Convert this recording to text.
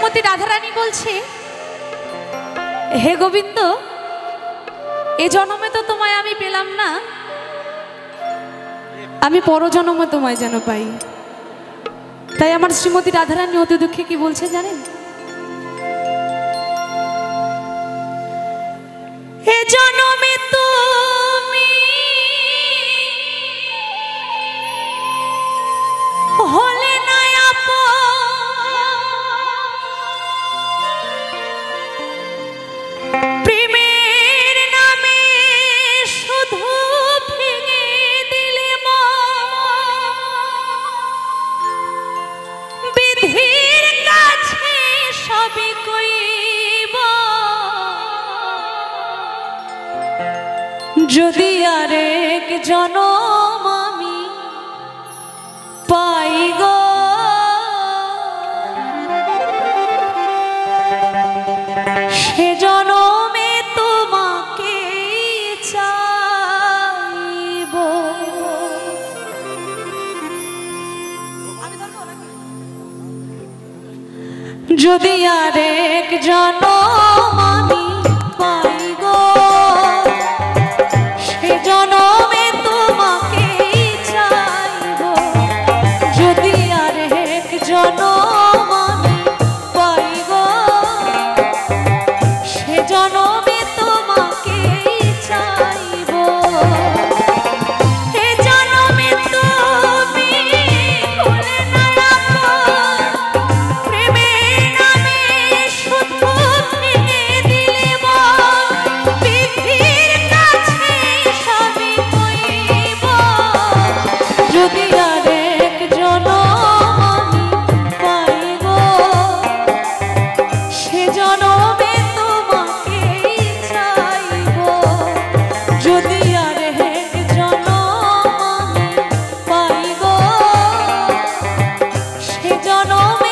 শ্রীমতী রাধারানী বলছে, হে গোবিন্দ, এ জন্মে তো তোমায় আমি পেলাম না, আমি পরজন্মে তোমায় যেন পাই। তাই আমার শ্রীমতী রাধারানী অতি দুঃখে কি বলছে জানেন? এ জন্মে তুমি হলে না প্রেমের নামে শুধু ভেঙে দিলে বিধির কাছে সবই কইব, যদি আরেক জনম আমি পাই গো, সে জনমে তোমাকে চাইব। যদি আরেক জনম আমি পাই গো, সে জনমে তোমাকে চাইব। যদি আরেক জনম আমি পাই গো, সে জনমে তোমাকে চাইব। হে জনমে তুমি ভুলে না প্রেমের নামে শুধু ভেঙে দিলে বিধির কাছে সবই কইব। যদি আরেক জনম আমি পাই গো, সে জনমে তোমাকে চাইব। যদি আরেক জনম আমি পাই গো, সে জনমে